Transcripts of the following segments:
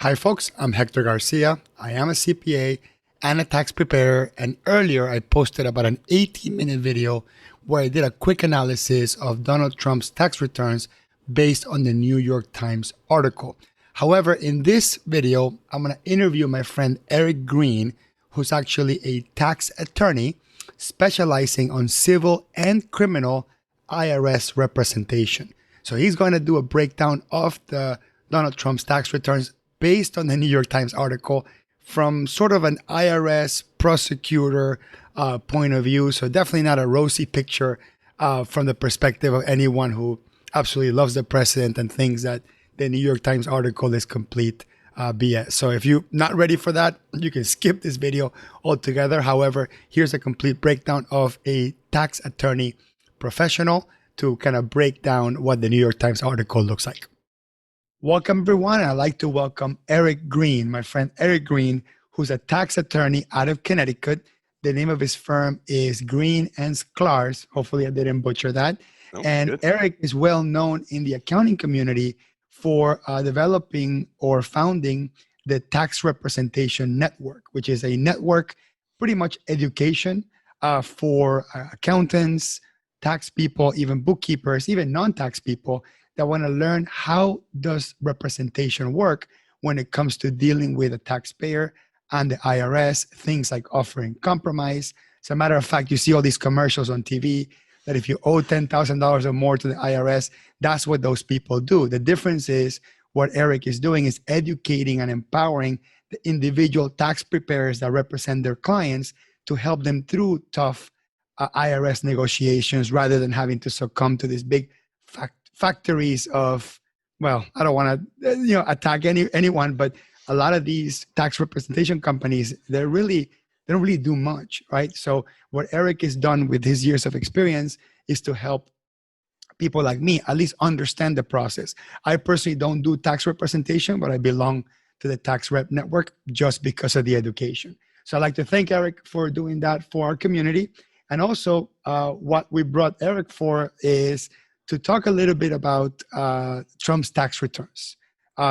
Hi folks, I'm Hector Garcia. I am a CPA and a tax preparer, and earlier I posted about an 18-minute video where I did a quick analysis of Donald Trump's tax returns based on the New York Times article. However, in this video, I'm going to interview my friend Eric Green, who's actually a tax attorney specializing on civil and criminal IRS representation. So he's going to do a breakdown of the Donald Trump's tax returns based on the New York Times article from sort of an IRS prosecutor point of view. So definitely not a rosy picture from the perspective of anyone who absolutely loves the president and thinks that the New York Times article is complete BS. So if you're not ready for that, you can skip this video altogether. However, here's a complete breakdown of a tax attorney professional to kind of break down what the New York Times article looks like. Welcome, everyone. I'd like to welcome Eric Green, my friend Eric Green, who's a tax attorney out of Connecticut. The name of his firm is Green and Sklar. Hopefully I didn't butcher that. And good. Eric is well known in the accounting community for developing or founding the Tax Representation Network, which is a network, pretty much education for accountants, tax people, even bookkeepers, even non-tax people that want to learn how does representation work when it comes to dealing with a taxpayer and the IRS, things like offering compromise. As a matter of fact, you see all these commercials on TV that if you owe $10,000 or more to the IRS, that's what those people do. The difference is what Eric is doing is educating and empowering the individual tax preparers that represent their clients to help them through tough IRS negotiations rather than having to succumb to this big factories of, well, I don't want to attack anyone, but a lot of these tax representation companies, they don't really do much, right? So what Eric has done with his years of experience is to help people like me at least understand the process. I personally don't do tax representation, but I belong to the Tax Rep Network just because of the education. So I'd like to thank Eric for doing that for our community. And also what we brought Eric for is to talk a little bit about Trump's tax returns.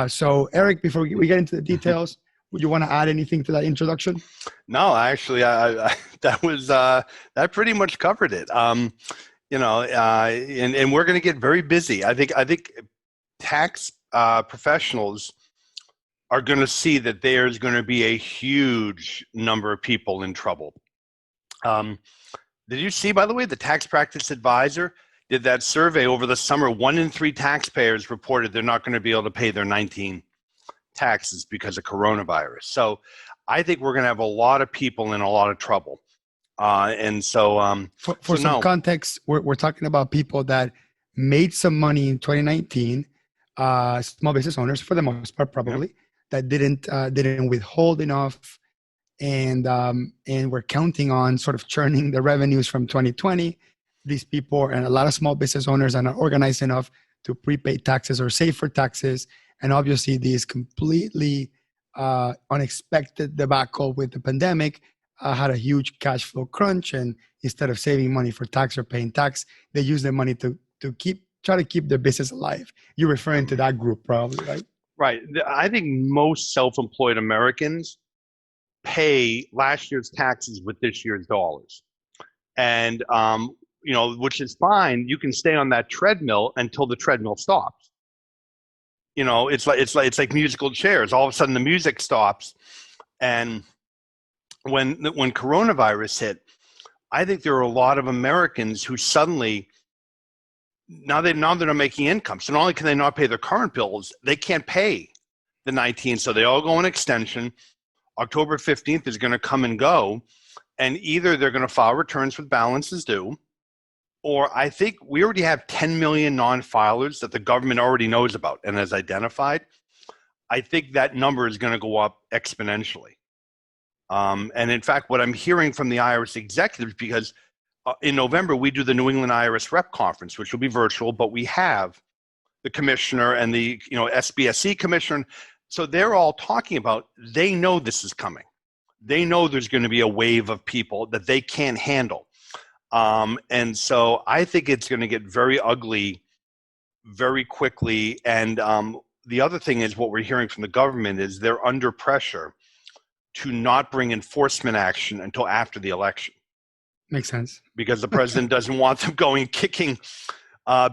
So Eric, before we get into the details, would you want to add anything to that introduction? No, actually, that pretty much covered it. And we're going to get very busy. I think tax professionals are going to see that there's going to be a huge number of people in trouble. Did you see, by the way, the Tax Practice Advisor did that survey over the summer? 1 in 3 taxpayers reported they're not going to be able to pay their 19 taxes because of coronavirus. So I think we're going to have a lot of people in a lot of trouble. For some context, we're talking about people that made some money in 2019, small business owners for the most part, probably, that didn't withhold enough, and we're counting on sort of churning the revenues from 2020. These people and a lot of small business owners are not organized enough to prepay taxes or save for taxes. And obviously these completely unexpected debacle with the pandemic had a huge cash flow crunch. And instead of saving money for tax or paying tax, they use the money to try to keep their business alive. You're referring to that group probably, right? Right. I think most self-employed Americans pay last year's taxes with this year's dollars. And, which is fine. You can stay on that treadmill until the treadmill stops. It's like musical chairs. All of a sudden the music stops. And when coronavirus hit, I think there are a lot of Americans who suddenly, now they're not making income. So not only can they not pay their current bills, they can't pay the 19. So they all go on extension. October 15th is going to come and go. And either they're going to file returns with balances due, or I think we already have 10 million non-filers that the government already knows about and has identified. I think that number is going to go up exponentially. And in fact, what I'm hearing from the IRS executives, because in November, we do the New England IRS Rep Conference, which will be virtual, but we have the commissioner and the SBSC commissioner. So they're all talking about, they know this is coming. They know there's going to be a wave of people that they can't handle. And so I think it's going to get very ugly very quickly. And the other thing is what we're hearing from the government is they're under pressure to not bring enforcement action until after the election. Makes sense. Because the president doesn't want them going kicking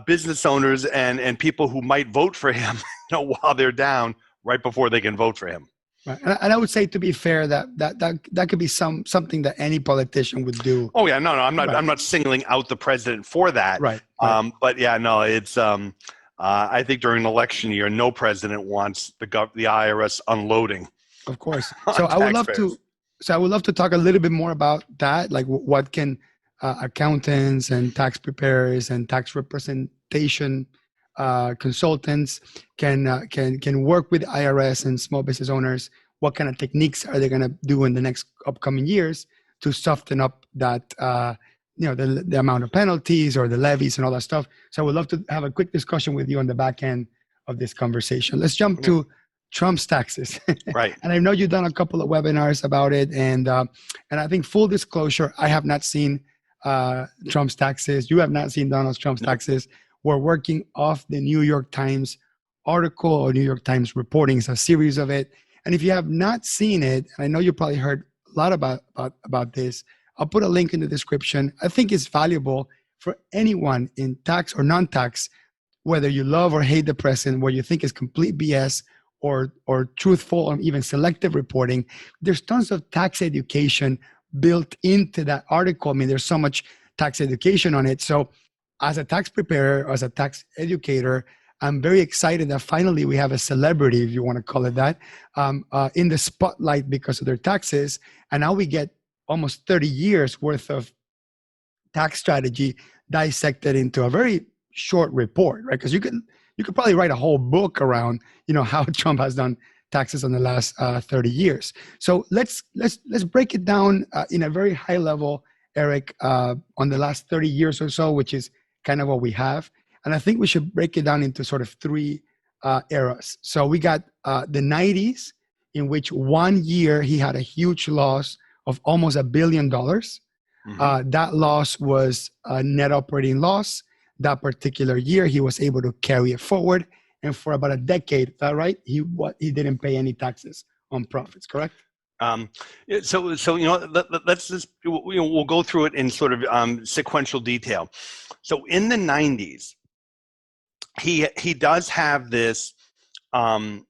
business owners and people who might vote for him, while they're down right before they can vote for him. Right. And I would say, to be fair, that could be something that any politician would do. Oh yeah, no, I'm not. Right. I'm not singling out the president for that. Right. But yeah, no, it's. I think during an election year, no president wants the IRS unloading. Of course. So I would love to. So I would love to talk a little bit more about that. Like, what can accountants and tax preparers and tax representation consultants can work with IRS and small business owners? What kind of techniques are they going to do in the next upcoming years to soften up that the amount of penalties or the levies and all that stuff? So I would love to have a quick discussion with you on the back end of this conversation. Let's jump to Trump's taxes. Right. And I know you've done a couple of webinars about it, and I think, full disclosure, I have not seen Trump's taxes. You have not seen Donald Trump's taxes. We're working off the New York Times article or New York Times reporting. It's a series of it. And if you have not seen it, and I know you probably heard a lot about this, I'll put a link in the description. I think it's valuable for anyone in tax or non-tax, whether you love or hate the president, where you think is complete BS or truthful or even selective reporting. There's tons of tax education built into that article. I mean, there's so much tax education on it. So as a tax preparer, as a tax educator, I'm very excited that finally we have a celebrity, if you want to call it that, in the spotlight because of their taxes. And now we get almost 30 years worth of tax strategy dissected into a very short report, right? Because you could probably write a whole book around, how Trump has done taxes in the last 30 years. So let's break it down in a very high level, Eric, on the last 30 years or so, which is kind of what we have. And I think we should break it down into sort of three eras. So we got the 90s, in which one year he had a huge loss of almost $1 billion. Mm-hmm. That loss was a net operating loss. That particular year, he was able to carry it forward. And for about a decade, is that right? He didn't pay any taxes on profits, correct? So let's just we'll go through it in sort of sequential detail. So in the 90s, he does have this. I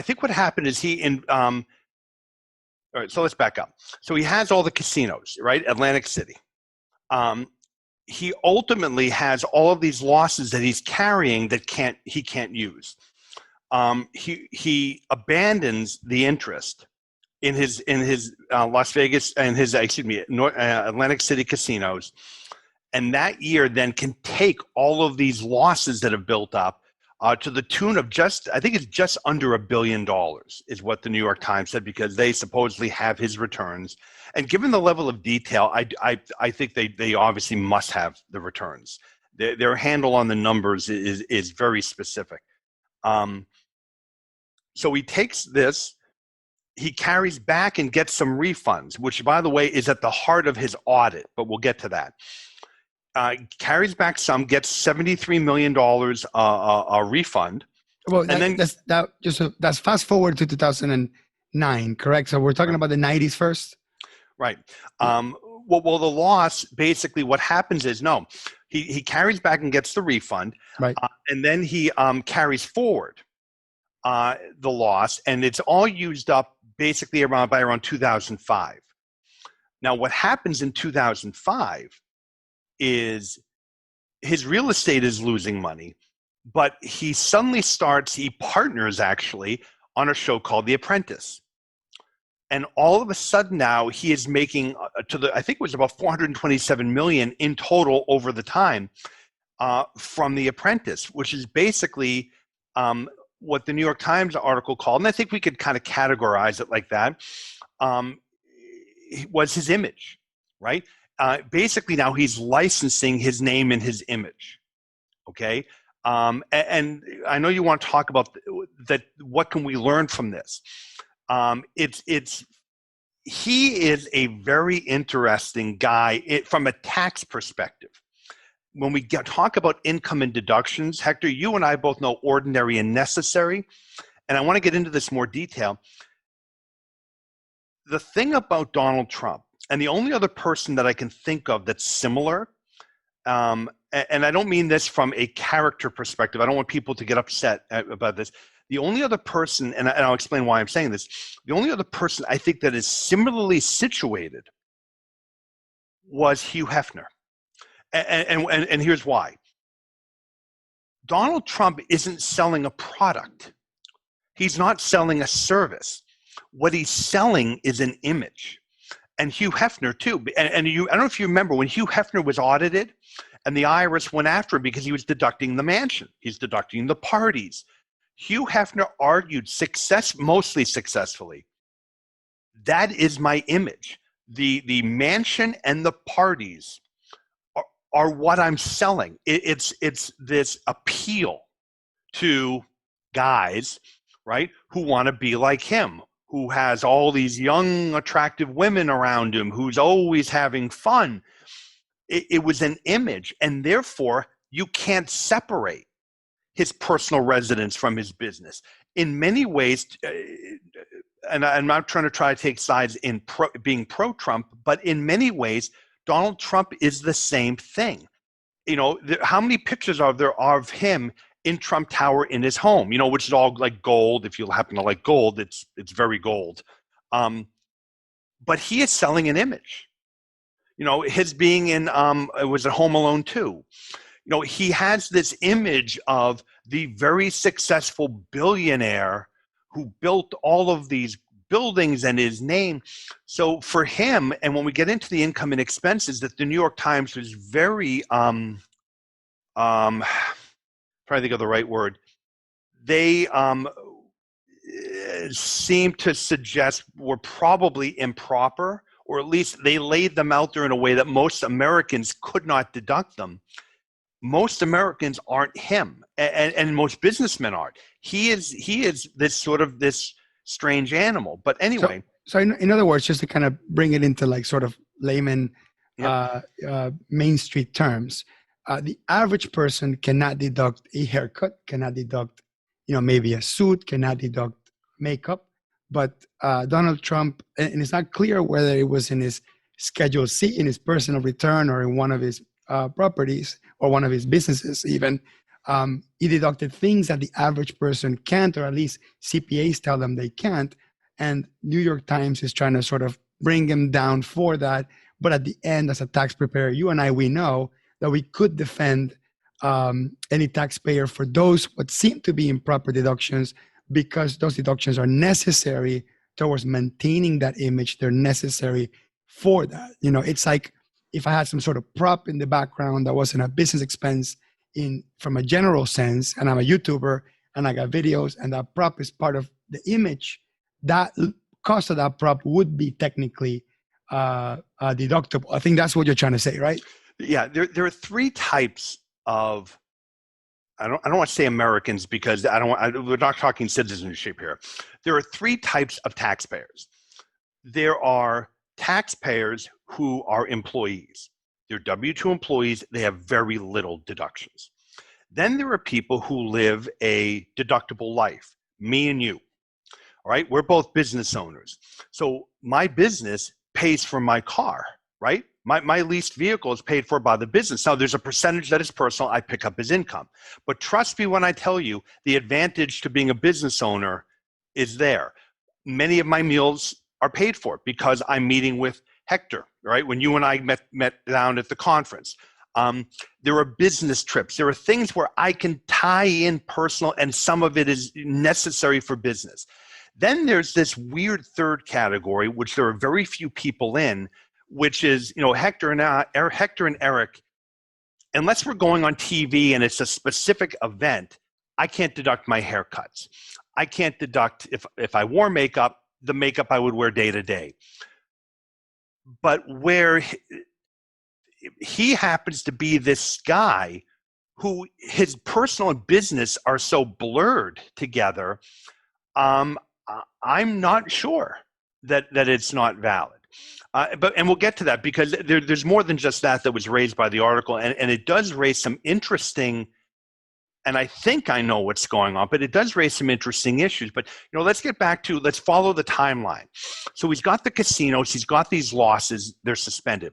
think what happened is all right, so let's back up. So he has all the casinos, right? Atlantic City. He ultimately has all of these losses that he's carrying that he can't use. He abandons the interest in his Las Vegas and his Atlantic City casinos, and that year then can take all of these losses that have built up to the tune of I think it's just under $1 billion is what the New York Times said, because they supposedly have his returns. And given the level of detail, I think they obviously must have the returns. Their handle on the numbers is very specific. So he takes this, he carries back and gets some refunds, which, by the way, is at the heart of his audit, but we'll get to that. Carries back some, gets $73 million a refund. Well, and that's fast forward to 2009, correct? So we're talking about the 90s first? Right. Well, the loss, basically what happens is, he carries back and gets the refund, right? And then he carries forward the loss, and it's all used up basically by around 2005. Now, what happens in 2005 is his real estate is losing money, but he partners actually on a show called The Apprentice. And all of a sudden now he is making I think it was about $427 million in total over the time from The Apprentice, which is basically what the New York Times article called, and I think we could kind of categorize it like that, was his image, right? Basically now he's licensing his name and his image, okay? And I know you want to talk about that. What can we learn from this? He is a very interesting guy from a tax perspective. when we talk about income and deductions, Hector, you and I both know ordinary and necessary, and I want to get into this more detail. The thing about Donald Trump, and the only other person that I can think of that's similar, and I don't mean this from a character perspective. I don't want people to get upset about this. The only other person, and I'll explain why I'm saying this, the only other person I think that is similarly situated was Hugh Hefner. And here's why. Donald Trump isn't selling a product. He's not selling a service. What he's selling is an image. And Hugh Hefner too. And I don't know if you remember when Hugh Hefner was audited and the IRS went after him because he was deducting the mansion. He's deducting the parties. Hugh Hefner argued mostly successfully. That is my image. The mansion and the parties are what I'm selling. It's this appeal to guys, right, who want to be like him, who has all these young, attractive women around him, who's always having fun. It was an image, and therefore you can't separate his personal residence from his business. In many ways, and I'm not trying to take sides in being pro-Trump, but in many ways, Donald Trump is the same thing. You know, how many pictures are there of him in Trump Tower in his home? You know, which is all like gold. If you happen to like gold, it's very gold. But he is selling an image. You know, his being in it was at Home Alone 2. You know, he has this image of the very successful billionaire who built all of these buildings and his name. So for him, and when we get into the income and expenses, that the New York Times was very trying to think of the right word. They seem to suggest were probably improper, or at least they laid them out there in a way that most Americans could not deduct them. Most Americans aren't him, and most businessmen aren't. He is this strange animal. But anyway. So in other words, just to kind of bring it into like sort of layman, Yep. Main Street terms, the average person cannot deduct a haircut, cannot deduct, maybe a suit, cannot deduct makeup. But Donald Trump, and it's not clear whether it was in his Schedule C, in his personal return, or in one of his properties or one of his businesses even, he deducted things that the average person can't, or at least CPAs tell them they can't. And New York Times is trying to sort of bring him down for that. But at the end, as a tax preparer, you and I, we know that we could defend any taxpayer for those what seem to be improper deductions, because those deductions are necessary towards maintaining that image. They're necessary for that. It's like if I had some sort of prop in the background that wasn't a business expense from a general sense, and I'm a YouTuber and I got videos, and that prop is part of the image, that cost of that prop would be technically deductible. I think that's what you're trying to say, right? Yeah, there are three types of, I don't want to say Americans, because we're not talking citizenship here. There are three types of taxpayers. There are taxpayers who are employees. They're W-2 employees. They have very little deductions. Then there are people who live a deductible life, me and you. All right, we're both business owners. So my business pays for my car, right? My leased vehicle is paid for by the business. Now, there's a percentage that is personal. I pick up as income. But trust me when I tell you, the advantage to being a business owner is there. Many of my meals are paid for because I'm meeting with Hector, right? When you and I met down at the conference. There are business trips. There are things where I can tie in personal, and some of it is necessary for business. Then there's this weird third category, which there are very few people in, which is, Hector and Eric, unless we're going on TV and it's a specific event, I can't deduct my haircuts. I can't deduct if I wore makeup, the makeup I would wear day to day. But where he happens to be this guy who his personal and business are so blurred together, I'm not sure that it's not valid. And we'll get to that because there's more than just that was raised by the article, and it does raise some interesting. And I think I know what's going on, but it does raise some interesting issues. But let's follow the timeline. So he's got the casinos, he's got these losses, they're suspended.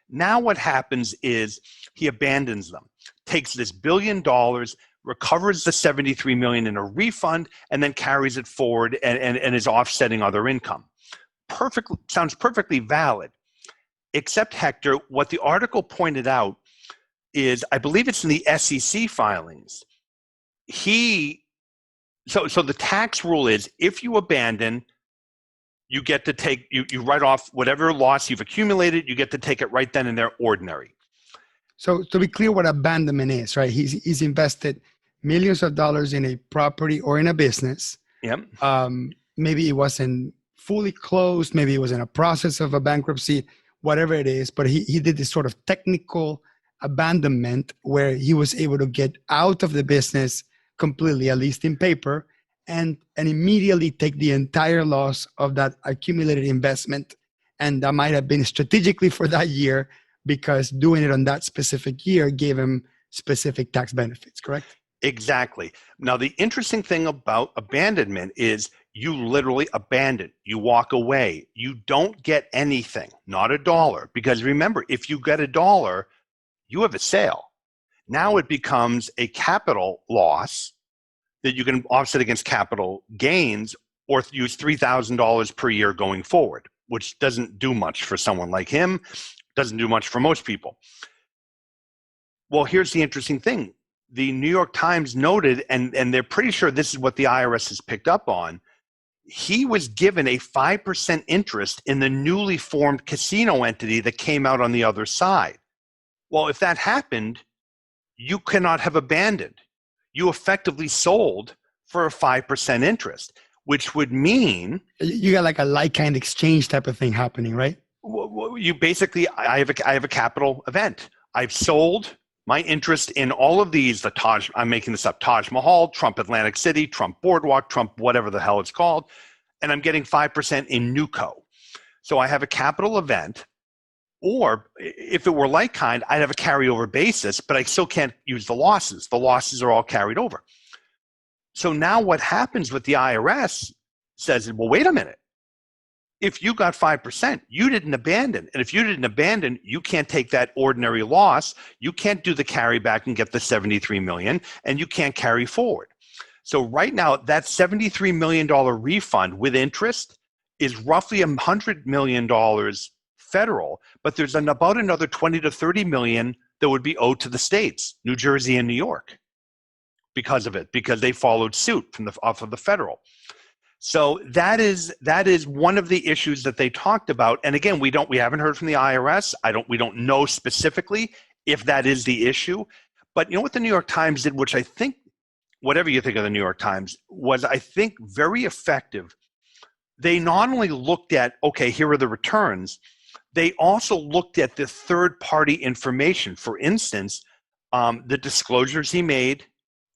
Now what happens is he abandons them, takes this $1 billion, recovers the $73 million in a refund, and then carries it forward and is offsetting other income. Sounds perfectly valid, except, Hector, what the article pointed out is, I believe it's in the SEC filings. So the tax rule is if you abandon, you get to take, you write off whatever loss you've accumulated, you get to take it right then and there, ordinary. So to be clear what abandonment is, right? He's invested millions of dollars in a property or in a business. Yep. Maybe it wasn't fully closed, maybe it was in a process of a bankruptcy, whatever it is, but he did this sort of technical abandonment where he was able to get out of the business completely, at least in paper, and immediately take the entire loss of that accumulated investment. And that might have been strategically for that year because doing it on that specific year gave him specific tax benefits, correct? Exactly. Now, the interesting thing about abandonment is you literally abandon. You walk away. You don't get anything, not a dollar. Because remember, if you get a dollar, you have a sale. Now it becomes a capital loss that you can offset against capital gains or use $3,000 per year going forward, which doesn't do much for someone like him, doesn't do much for most people. Well, here's the interesting thing. The New York Times noted, and they're pretty sure this is what the IRS has picked up on, he was given a 5% interest in the newly formed casino entity that came out on the other side. Well, if that happened, you cannot have abandoned. You effectively sold for a 5% interest, which would mean you got like a like-kind exchange type of thing happening, right? You basically, I have a capital event. I've sold my interest in all of these, I'm making this up, Taj Mahal, Trump Atlantic City, Trump Boardwalk, Trump whatever the hell it's called, and I'm getting 5% in Newco. So I have a capital event. Or if it were like kind, I'd have a carryover basis, but I still can't use the losses. The losses are all carried over. So now what happens with the IRS says, well, wait a minute. If you got 5%, you didn't abandon. And if you didn't abandon, you can't take that ordinary loss. You can't do the carry back and get the $73 million, and you can't carry forward. So right now, that $73 million refund with interest is roughly $100 million federal, but there's about another 20 to 30 million that would be owed to the states, New Jersey and New York, because of it, because they followed suit off of the federal. So that is one of the issues that they talked about. And again, we haven't heard from the IRS. We don't know specifically if that is the issue. But you know what the New York Times did, which I think, whatever you think of the New York Times, was I think very effective. They not only looked at, okay, here are the returns, they also looked at the third-party information. For instance, the disclosures he made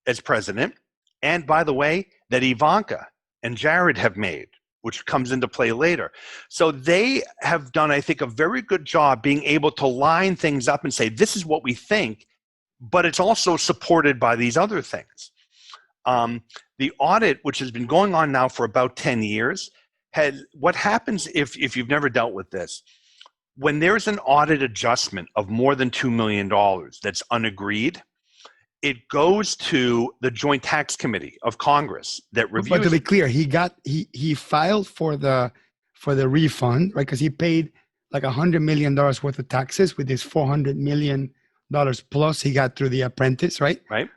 as president, and by the way, that Ivanka and Jared have made, which comes into play later. So they have done, I think, a very good job being able to line things up and say, this is what we think, but it's also supported by these other things. The audit, which has been going on now for about 10 years, what happens if you've never dealt with this, when there's an audit adjustment of more than $2 million that's unagreed, it goes to the Joint Tax Committee of Congress that reviews. But to be clear, he filed for the refund, right? Because he paid like $100 million worth of taxes with this $400 million plus he got through The Apprentice, right? Right.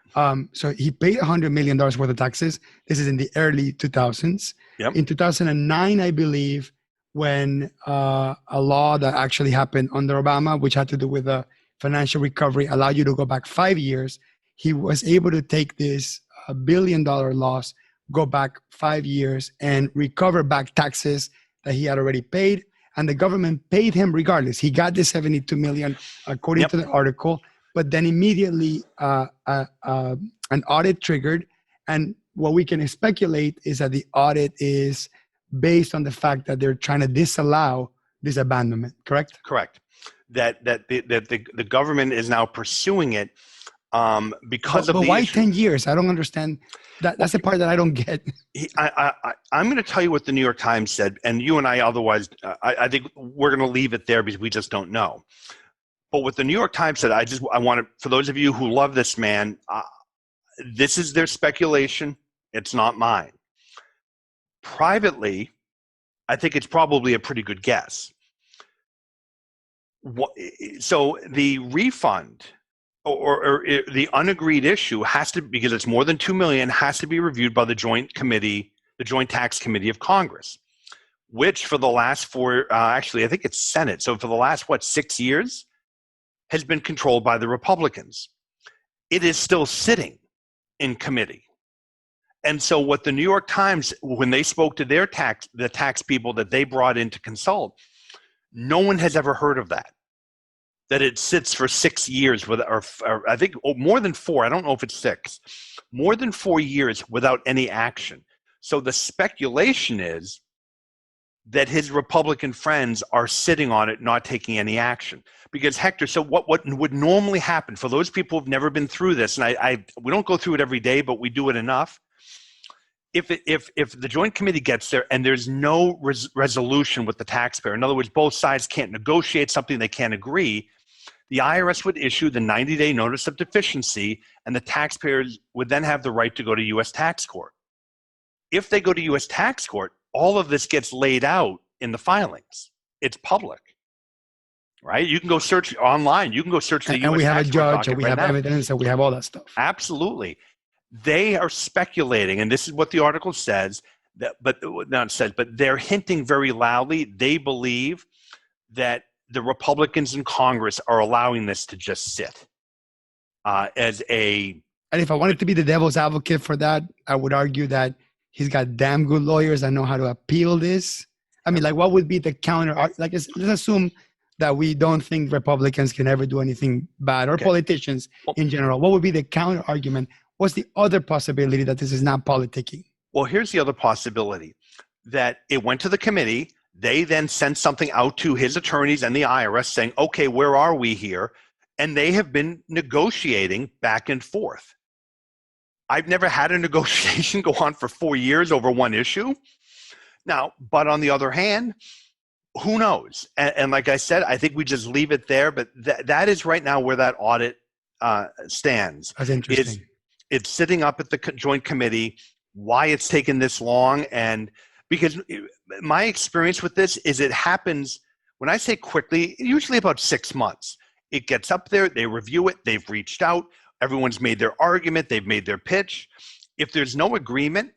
So he paid $100 million worth of taxes. This is in the early 2000s. Yep. In 2009, I believe, when a law that actually happened under Obama, which had to do with the financial recovery, allowed you to go back 5 years, he was able to take this $1 billion loss, go back 5 years, and recover back taxes that he had already paid. And the government paid him regardless. He got the $72 million, according to the article, but then immediately an audit triggered. And what we can speculate is that the audit is based on the fact that they're trying to disallow this abandonment, correct? Correct. That the government is now pursuing it because But of the why issue. 10 years? I don't understand. That's the part that I don't get. I'm going to tell you what the New York Times said, and you and I otherwise, I think we're going to leave it there because we just don't know. But what the New York Times said, I want to, for those of you who love this man, this is their speculation. It's not mine. Privately, I think it's probably a pretty good guess. So the refund or the unagreed issue has to, because it's more than $2 million, has to be reviewed by the Joint Tax Committee of Congress, which for the last actually I think it's Senate. So for the last 6 years, has been controlled by the Republicans. It is still sitting in committee. And so what the New York Times, when they spoke to the tax people that they brought in to consult, no one has ever heard of that it sits for 6 years or I think more than 4, I don't know if it's 6, more than 4 years without any action. So the speculation is that his Republican friends are sitting on it, not taking any action. Because Hector, so what would normally happen for those people who've never been through this, and we don't go through it every day, but we do it enough. If the Joint Committee gets there and there's no resolution with the taxpayer, in other words, both sides can't negotiate something, they can't agree, the IRS would issue the 90-day notice of deficiency, and the taxpayers would then have the right to go to U.S. tax court. If they go to U.S. tax court, all of this gets laid out in the filings. It's public, right? You can go search online. You can go search the U.S. And we have a tax court judge, and we have evidence, and we have all that stuff. Absolutely. They are speculating, and this is what the article says, but they're hinting very loudly. They believe that the Republicans in Congress are allowing this to just sit as a... And if I wanted to be the devil's advocate for that, I would argue that he's got damn good lawyers that know how to appeal this. I mean, like, what would be the counter? Like, let's assume that we don't think Republicans can ever do anything bad, or politicians in general. What would be the counter argument? What's the other possibility that this is not politicking? Well, here's the other possibility, that it went to the committee. They then sent something out to his attorneys and the IRS saying, okay, where are we here? And they have been negotiating back and forth. I've never had a negotiation go on for 4 years over one issue. Now, but on the other hand, who knows? And like I said, I think we just leave it there. But that is right now where that audit stands. That's interesting. It's sitting up at the Joint Committee. Why it's taken this long, and because my experience with this is it happens, when I say quickly, usually about 6 months. It gets up there, they review it, they've reached out, everyone's made their argument, they've made their pitch. If there's no agreement,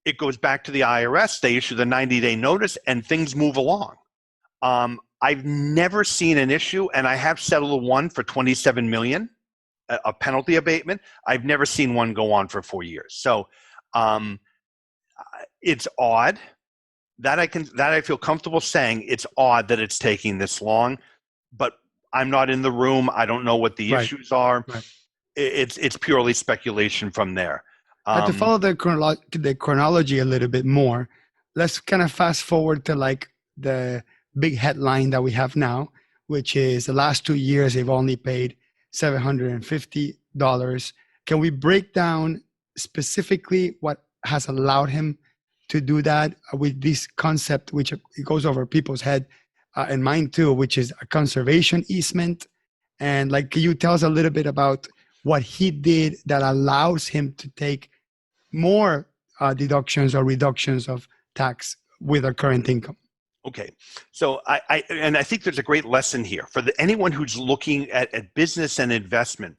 it goes back to the IRS, they issue the 90-day notice, and things move along. I've never seen an issue, and I have settled one for $27 million, a penalty abatement. I've never seen one go on for 4 years. So it's odd that I feel comfortable saying it's odd that it's taking this long, but I'm not in the room. I don't know what the issues are. Right. It's purely speculation from there. To follow the chronology a little bit more, let's kind of fast forward to like the big headline that we have now, which is the last 2 years they've only paid $750. Can we break down specifically what has allowed him to do that with this concept, which it goes over people's head and mine too, which is a conservation easement? And like, can you tell us a little bit about what he did that allows him to take more deductions or reductions of tax with our current income? Okay, so I think there's a great lesson here for anyone who's looking at business and investment.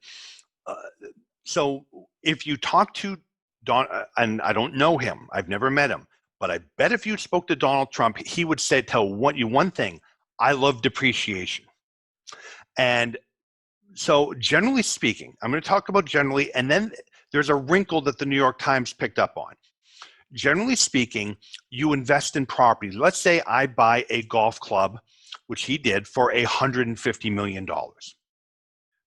So if you talk to Don, and I don't know him, I've never met him, but I bet if you spoke to Donald Trump, he would tell you one thing: I love depreciation. And so generally speaking, I'm going to talk about generally, and then there's a wrinkle that the New York Times picked up on. Generally speaking, you invest in property. Let's say I buy a golf club, which he did, for $150 million.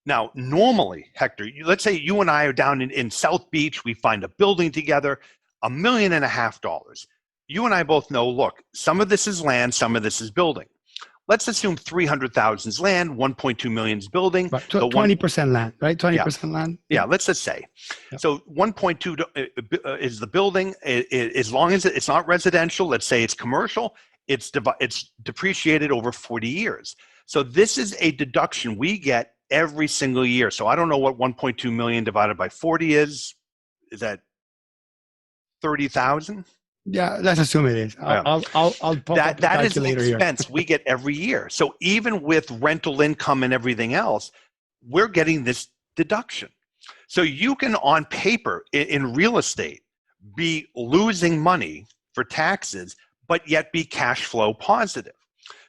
Now, normally, Hector, let's say you and I are down in South Beach, we find a building together, $1.5 million. You and I both know, look, some of this is land, some of this is building. let's assume 300,000 is land, 1.2 million is building. Right. 20% land, right? 20% land. Yeah, let's just say. Yep. So 1.2 is the building. As long as it's not residential, let's say it's commercial, it's depreciated over 40 years. So this is a deduction we get every single year. So I don't know what 1.2 million divided by 40 is. Is that 30,000? Yeah, let's assume it is. I'll pop up the That is an calculator here. expense we get every year. So even with rental income and everything else, we're getting this deduction. So you can, on paper, in real estate, be losing money for taxes, but yet be cash flow positive.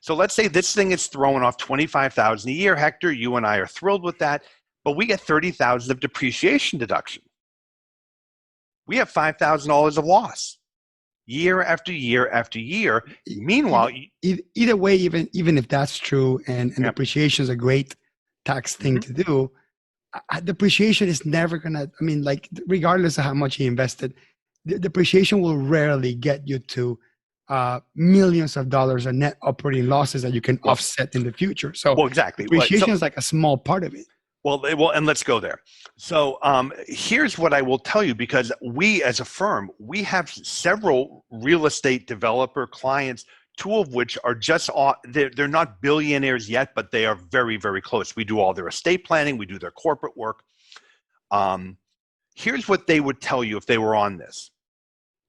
So let's say this thing is throwing off $25,000 a year. Hector, you and I are thrilled with that, but we get $30,000 of depreciation deduction. We have $5,000 of loss year after year after year. Meanwhile, either way, even if that's true, and depreciation is a great tax thing to do, depreciation is never gonna. I mean, like, regardless of how much you invested, the depreciation will rarely get you to millions of dollars of net operating losses that you can offset in the future. So, exactly. Depreciation is like a small part of it. Well, and let's go there. So here's what I will tell you, because we as a firm, we have several real estate developer clients, two of which are just, they're not billionaires yet, but they are very, very close. We do all their estate planning. We do their corporate work. Here's what they would tell you if they were on this.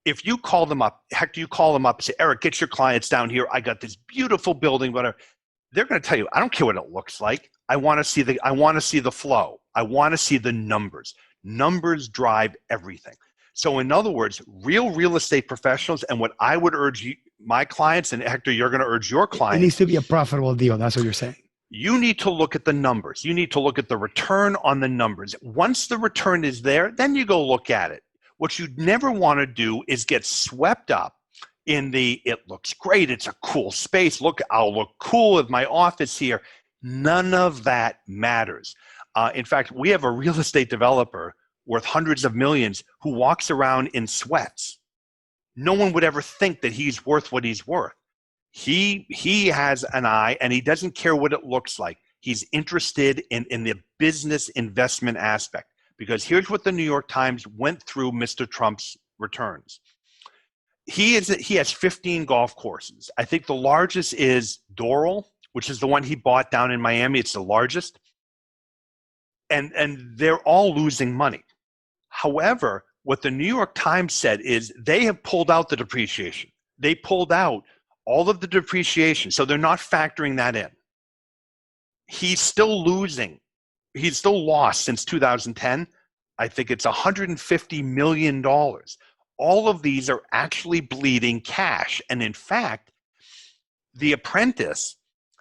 If you call them up, Hector, you call them up and say, Eric, get your clients down here. I got this beautiful building, whatever. They're going to tell you, I don't care what it looks like. I want to see the flow. I want to see the numbers. Numbers drive everything. So in other words, real estate professionals, and what I would urge my clients, and Hector, you're going to urge your clients. It needs to be a profitable deal. That's what you're saying. You need to look at the numbers. You need to look at the return on the numbers. Once the return is there, then you go look at it. What you'd never want to do is get swept up in it looks great, it's a cool space, look, I'll look cool with my office here. None of that matters. In fact, we have a real estate developer worth hundreds of millions who walks around in sweats. No one would ever think that he's worth what he's worth. He has an eye, and he doesn't care what it looks like. He's interested in the business investment aspect, because here's what the New York Times went through Mr. Trump's returns. He has 15 golf courses. I think the largest is Doral, which is the one he bought down in Miami. It's the largest. And they're all losing money. However, what the New York Times said is they have pulled out the depreciation. They pulled out all of the depreciation. So they're not factoring that in. He's still losing. He's still lost since 2010. I think it's $150 million. All of these are actually bleeding cash. And in fact, The Apprentice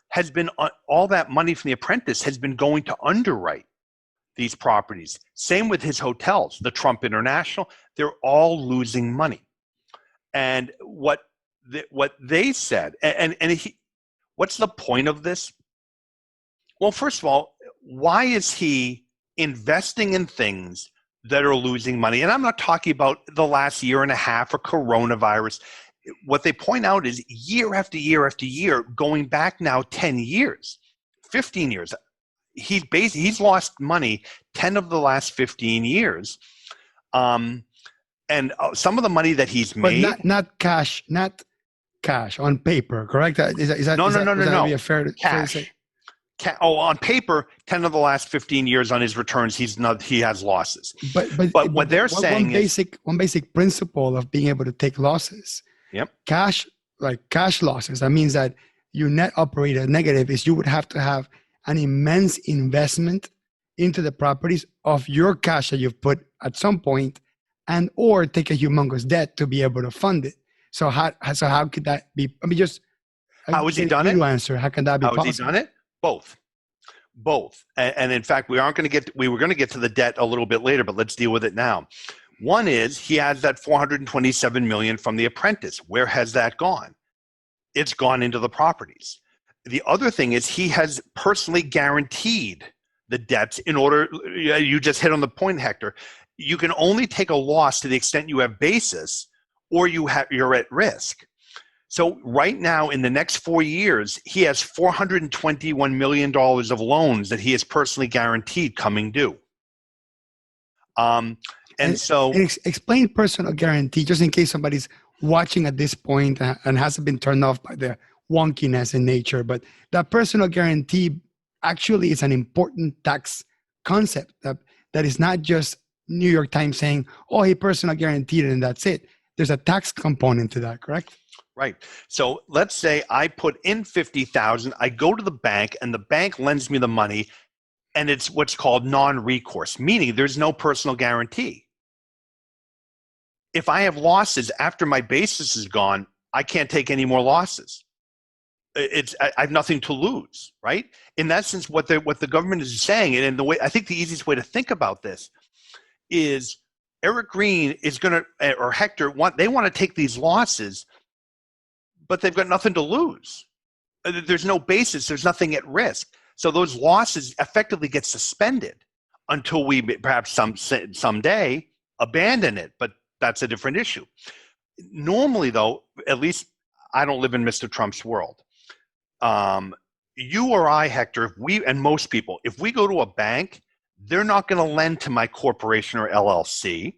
has been, all that money from The Apprentice has been going to underwrite these properties. Same with his hotels, the Trump International, they're all losing money. And what they said, what's the point of this? Well, first of all, why is he investing in things that are losing money? And I'm not talking about the last year and a half or coronavirus. What they point out is year after year after year, going back now 10 years, 15 years, he's lost money 10 of the last 15 years. And some of the money that he's made. But not cash on paper, correct? Is that No. Be a fair to say? On paper, 10 of the last 15 years on his returns, he has losses. But what they're saying is one basic principle of being able to take losses. Yep. Cash losses. That means that your net operator negative is you would have to have an immense investment into the properties of your cash that you've put at some point, and or take a humongous debt to be able to fund it. So how could that be? I mean, just how has he done it? Answer. How can that be possible? How has he done it? Both. And in fact, we were going to get to the debt a little bit later, but let's deal with it now. One is he has that $427 million from The Apprentice. Where has that gone? It's gone into the properties. The other thing is he has personally guaranteed the debts in order, you just hit on the point, Hector. You can only take a loss to the extent you have basis or you're at risk. So right now, in the next 4 years, he has $421 million of loans that he has personally guaranteed coming due. Explain personal guarantee, just in case somebody's watching at this point and hasn't been turned off by the wonkiness in nature. But that personal guarantee actually is an important tax concept that is not just New York Times saying, oh, he personal guaranteed it and that's it. There's a tax component to that, correct? Right. So let's say I put in $50,000, I go to the bank and the bank lends me the money, and it's what's called non-recourse, meaning there's no personal guarantee. If I have losses after my basis is gone, I can't take any more losses. I have nothing to lose, right? In that sense, what the government is saying, and the way I think the easiest way to think about this is Eric Green is going to, or Hector, they want to take these losses, but they've got nothing to lose. There's no basis. There's nothing at risk. So those losses effectively get suspended until we perhaps someday abandon it. But that's a different issue. Normally, though, at least I don't live in Mr. Trump's world. You or I, Hector, and most people, if we go to a bank, they're not going to lend to my corporation or LLC.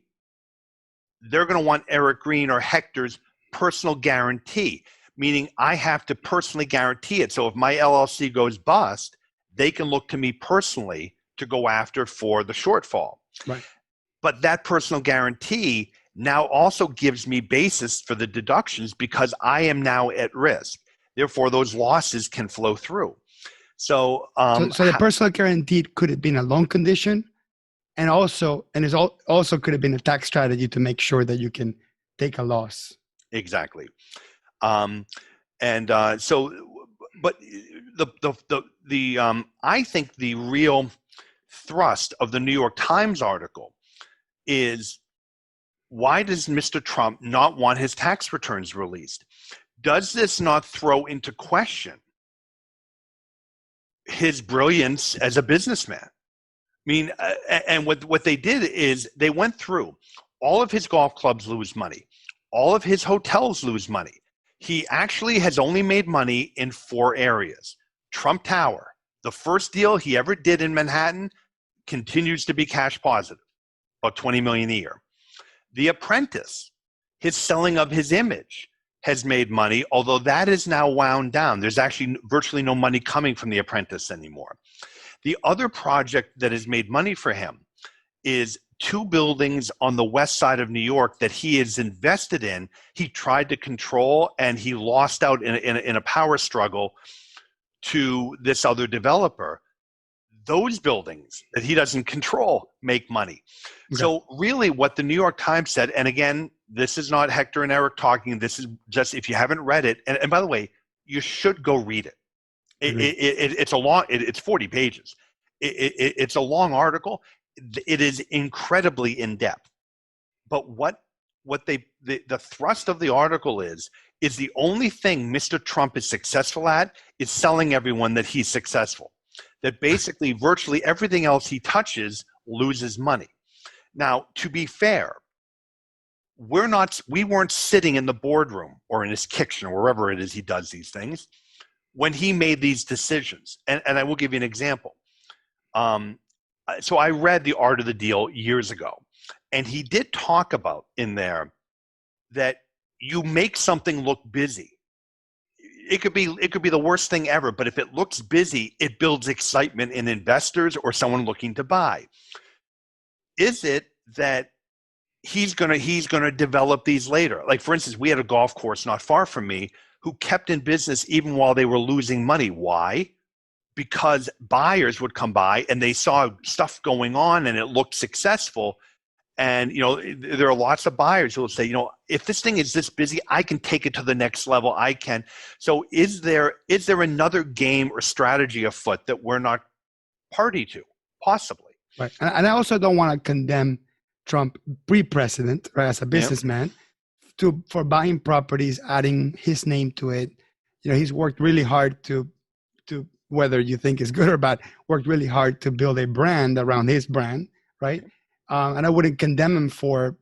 They're going to want Eric Green or Hector's personal guarantee, meaning I have to personally guarantee it. So if my LLC goes bust, they can look to me personally to go after for the shortfall. Right. But that personal guarantee now also gives me basis for the deductions because I am now at risk. Therefore, those losses can flow through. So the personal guarantee could have been a loan condition, and also could have been a tax strategy to make sure that you can take a loss. Exactly. But I think the real thrust of the New York Times article is, why does Mr. Trump not want his tax returns released? Does this not throw into question his brilliance as a businessman? I mean, and what they did is they went through all of his golf clubs lose money, all of his hotels lose money. He actually has only made money in 4 areas. Trump Tower, the first deal he ever did in Manhattan, continues to be cash positive, about $20 million a year. The Apprentice, his selling of his image, has made money, although that is now wound down. There's actually virtually no money coming from The Apprentice anymore. The other project that has made money for him is 2 buildings on the west side of New York that he is invested in. He tried to control, and he lost out in a power struggle to this other developer. Those buildings that he doesn't control make money. Okay. So really what the New York Times said, and again, this is not Hector and Eric talking, this is just, if you haven't read it, and by the way, you should go read it. It's 40 pages. It's a long article. It is incredibly in-depth. But the thrust of the article is the only thing Mr. Trump is successful at is selling everyone that he's successful. That basically virtually everything else he touches loses money. Now, to be fair, we weren't sitting in the boardroom or in his kitchen or wherever it is he does these things when he made these decisions. And I will give you an example. So I read The Art of the Deal years ago, and he did talk about in there that you make something look busy. It could be the worst thing ever, but if it looks busy, it builds excitement in investors or someone looking to buy. Is it that he's gonna develop these later? Like, for instance, we had a golf course not far from me who kept in business even while they were losing money. Why? Because buyers would come by and they saw stuff going on and it looked successful. And, there are lots of buyers who will say, if this thing is this busy, I can take it to the next level. I can. So is there another game or strategy afoot that we're not party to? Possibly. Right. And I also don't want to condemn Trump pre-president, right, as a businessman, for buying properties, adding his name to it. He's worked really hard to whether you think it's good or bad, worked really hard to build a brand around his brand, right? And I wouldn't condemn him for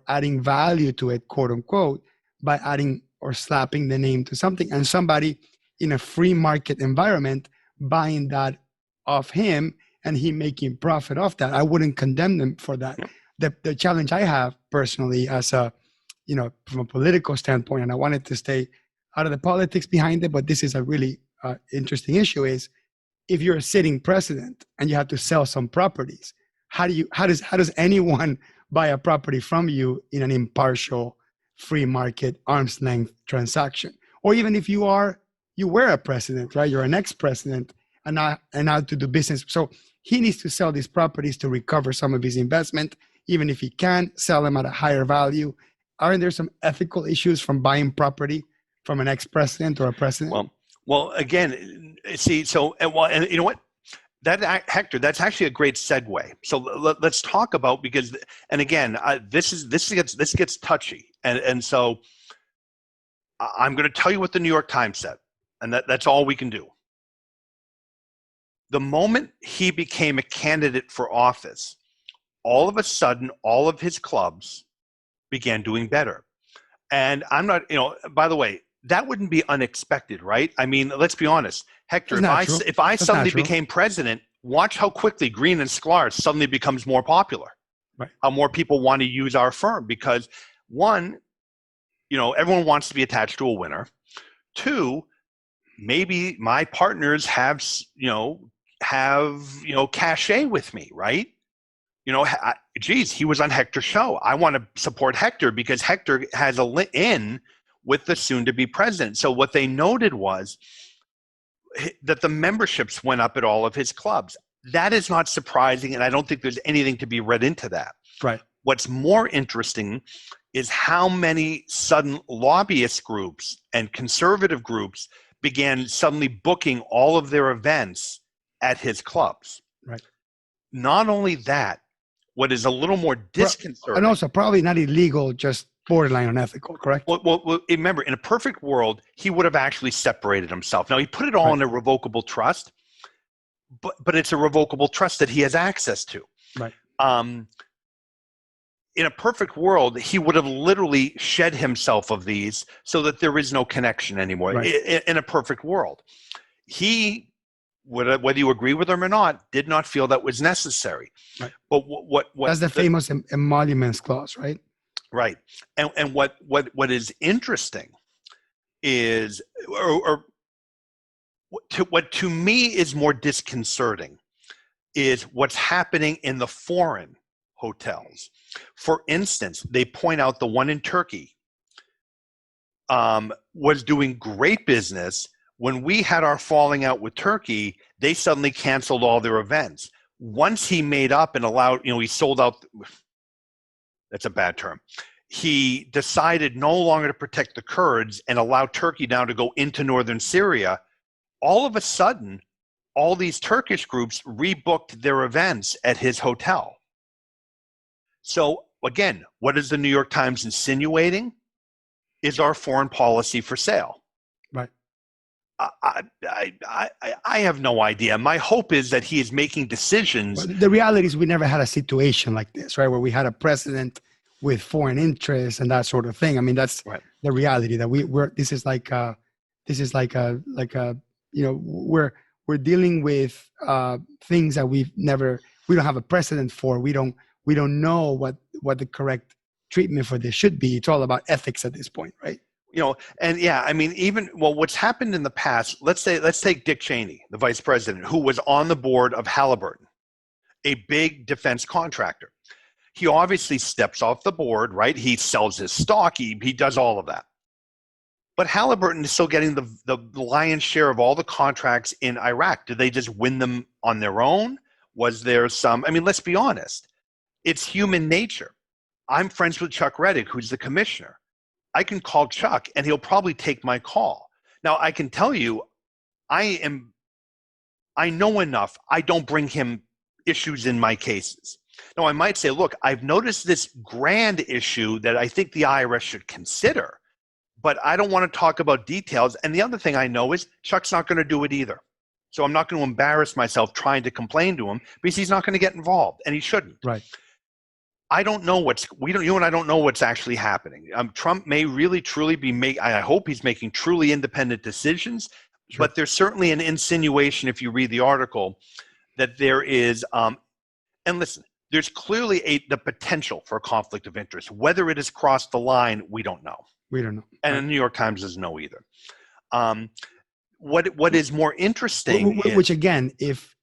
adding value to it, quote unquote, by adding or slapping the name to something, and somebody in a free market environment buying that off him and he making profit off that. I wouldn't condemn them for that. The challenge I have personally as a, from a political standpoint, and I wanted to stay out of the politics behind it, but this is a really interesting issue, is if you're a sitting president and you have to sell some properties, how does anyone buy a property from you in an impartial, free market, arm's length transaction? Or even if you were a president, right? You're an ex-president and now to do business. So he needs to sell these properties to recover some of his investment, even if he can sell them at a higher value. Aren't there some ethical issues from buying property from an ex-president or a president? Well, again, see, and you know what? Hector, that's actually a great segue. So let's talk about, because, and again, this gets touchy, and so I'm going to tell you what the New York Times said, and that's all we can do. The moment he became a candidate for office, all of a sudden, all of his clubs began doing better. And I'm not, by the way, that wouldn't be unexpected, right? I mean, let's be honest. Hector, if I suddenly became president, watch how quickly Green and Sklar suddenly becomes more popular. Right. How more people want to use our firm because, one, everyone wants to be attached to a winner. Two, maybe my partners have cachet with me, right? Geez, he was on Hector's show. I want to support Hector because Hector has a in with the soon-to-be president. So what they noted was that the memberships went up at all of his clubs. That is not surprising, and I don't think there's anything to be read into that. Right. What's more interesting is how many sudden lobbyist groups and conservative groups began suddenly booking all of their events at his clubs. Right. Not only that, what is a little more disconcerting. And also probably not illegal, just borderline unethical, correct? Well, remember, in a perfect world, he would have actually separated himself. Now, he put it all in a revocable trust, but it's a revocable trust that he has access to. Right. In a perfect world, he would have literally shed himself of these so that there is no connection anymore. Right. In a perfect world. He, whether you agree with him or not, did not feel that was necessary. Right. But what that's the famous Emoluments Clause, right? Right. And what is interesting is, what to me is more disconcerting is what's happening in the foreign hotels. For instance, they point out the one in Turkey was doing great business. When we had our falling out with Turkey, they suddenly canceled all their events. Once he made up and allowed, he sold out. That's a bad term. He decided no longer to protect the Kurds and allow Turkey now to go into northern Syria. All of a sudden, all these Turkish groups rebooked their events at his hotel. So again, what is the New York Times insinuating? Is our foreign policy for sale? Right. I have no idea. My hope is that he is making decisions. Well, the reality is we never had a situation like this, right? Where we had a president with foreign interests and that sort of thing. I mean, that's right. The reality that we're dealing with things that we don't have a precedent for. We don't know what the correct treatment for this should be. It's all about ethics at this point, right? And yeah, I mean, what's happened in the past, let's take Dick Cheney, the vice president, who was on the board of Halliburton, a big defense contractor. He obviously steps off the board, right? He sells his stock, he does all of that. But Halliburton is still getting the lion's share of all the contracts in Iraq. Did they just win them on their own? Was there let's be honest. It's human nature. I'm friends with Chuck Reddick, who's the commissioner. I can call Chuck and he'll probably take my call. Now I can tell you, I know enough. I don't bring him issues in my cases. Now I might say, look, I've noticed this grand issue that I think the IRS should consider, but I don't want to talk about details. And the other thing I know is Chuck's not going to do it either. So I'm not going to embarrass myself trying to complain to him because he's not going to get involved and he shouldn't. Right. I don't know you and I don't know what's actually happening. Trump may really truly I hope he's making truly independent decisions, Sure. but there's certainly an insinuation if you read the article that there is, and listen, there's clearly the potential for a conflict of interest. Whether it has crossed the line, we don't know. We don't know. And the New York Times doesn't know either. What is more interesting which again, if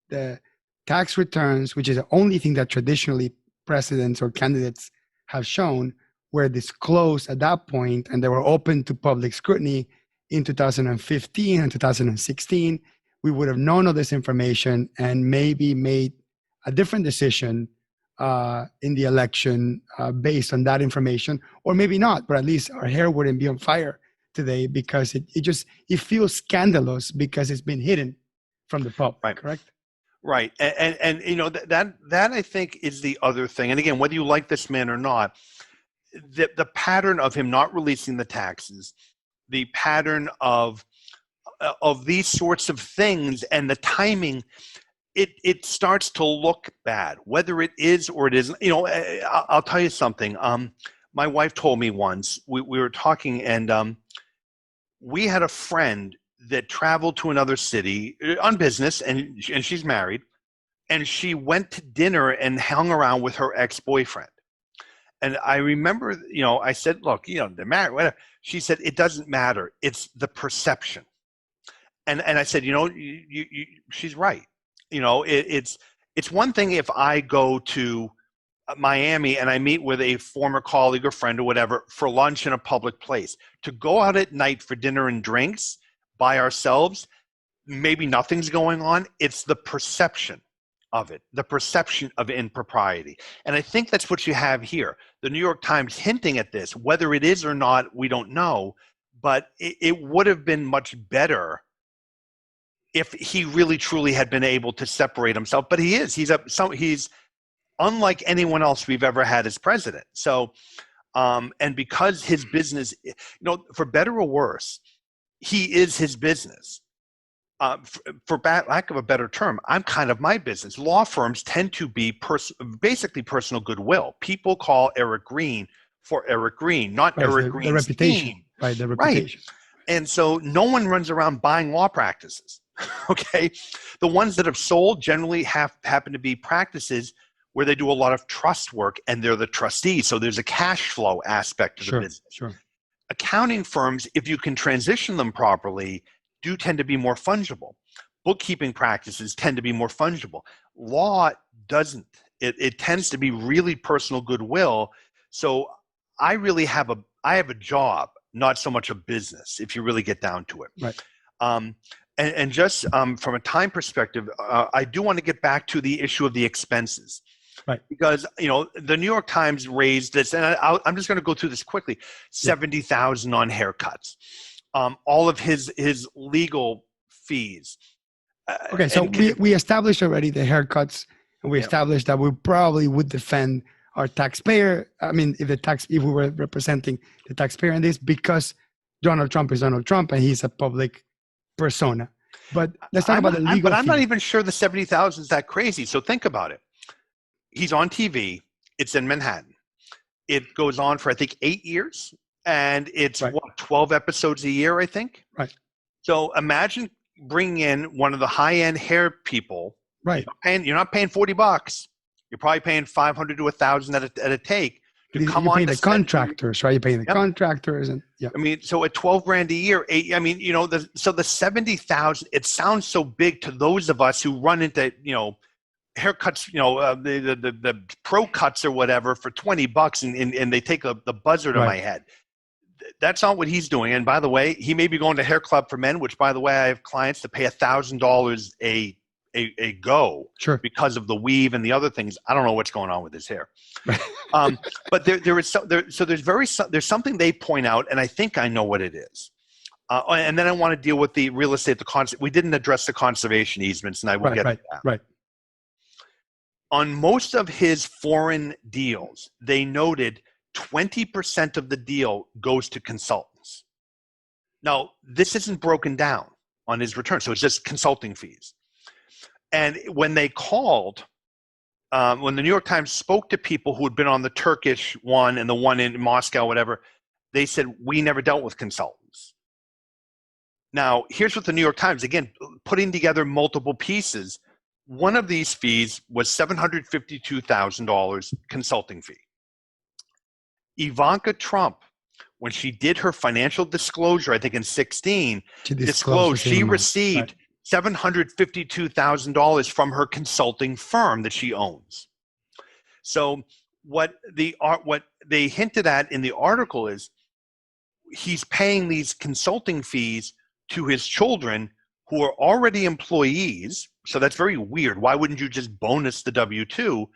the tax returns, which is the only thing that traditionally presidents or candidates have shown, were disclosed at that point and they were open to public scrutiny in 2015 and 2016, we would have known of this information and maybe made a different decision in the election based on that information, or maybe not, but at least our hair wouldn't be on fire today, because it feels scandalous because it's been hidden from the public. Right. Correct? Right. And you know, that I think is the other thing. And again, whether you like this man or not, the pattern of him not releasing the taxes, the pattern of these sorts of things, and the timing, it starts to look bad, whether it is or it isn't. You know, I'll tell you something. My wife told me once, we were talking, and we had a friend that traveled to another city on business, and she's married, and she went to dinner and hung around with her ex-boyfriend. And I remember, you know, I said, look, you know, they're married, whatever. She said, it doesn't matter. It's the perception. And I said, you know, she's right. You know, it's one thing if I go to Miami and I meet with a former colleague or friend or whatever for lunch in a public place. To go out at night for dinner and drinks by ourselves, maybe nothing's going on. It's the perception of it, the perception of impropriety. And I think that's what you have here. The New York Times hinting at this, whether it is or not, we don't know, but it would have been much better if he really truly had been able to separate himself. But he is. He's unlike anyone else we've ever had as president. So, and because his business, you know, for better or worse, he is his business. For lack of a better term, I'm kind of my business. Law firms tend to be basically personal goodwill. People call Eric Green for Eric Green, not Eric Green's the reputation, team. right? The reputation. Right. And so no one runs around buying law practices. Okay, the ones that have sold generally happen to be practices where they do a lot of trust work and they're the trustees. So there's a cash flow aspect to the business. Sure. Accounting firms, if you can transition them properly, do tend to be more fungible. Bookkeeping practices tend to be more fungible. Law doesn't. It tends to be really personal goodwill. So I really have a job, not so much a business, if you really get down to it. Right. And just from a time perspective, I do want to get back to the issue of the expenses. Right. Because, you know, the New York Times raised this, and I'm just going to go through this quickly, $70,000 on haircuts, all of his legal fees. Okay, so we established already the haircuts, and we established that we probably would defend our taxpayer. I mean, if we were representing the taxpayer in this, because Donald Trump is Donald Trump and he's a public persona. But let's talk about the legal But I'm not even sure the 70,000 is that crazy. So think about it. He's on TV. It's in Manhattan. It goes on for, I think, 8 years. And it's, 12 episodes a year, I think? Right. So imagine bringing in one of the high-end hair people. Right. You're not paying $40. You're probably paying $500 to $1,000 at a take. You're paying the contractors, right? You're paying the contractors, and I mean, so at $12,000 a year, I mean, you know, so the 70,000. It sounds so big to those of us who run into, you know, haircuts, you know, the pro cuts or whatever for $20, and they take the buzzer to my head. That's not what he's doing. And by the way, he may be going to Hair Club for Men, which, by the way, I have clients that pay $1,000 a go because of the weave and the other things. I don't know what's going on with his hair. But there's something they point out, and I think I know what it is. And then I want to deal with the real estate, we didn't address the conservation easements, and I will get to that. Right. On most of his foreign deals, they noted 20% of the deal goes to consultants. Now, this isn't broken down on his return, so it's just consulting fees. And when they called when the New York Times spoke to people who had been on the Turkish one and the one in Moscow, whatever, they said, we never dealt with consultants. Now, here's what the New York Times, again, putting together multiple pieces. One of these fees was $752,000 consulting fee. Ivanka Trump, when she did her financial disclosure, I think in 16, she received $752,000 from her consulting firm that she owns. So what they hinted at in the article is he's paying these consulting fees to his children who are already employees. So that's very weird. Why wouldn't you just bonus the W-2?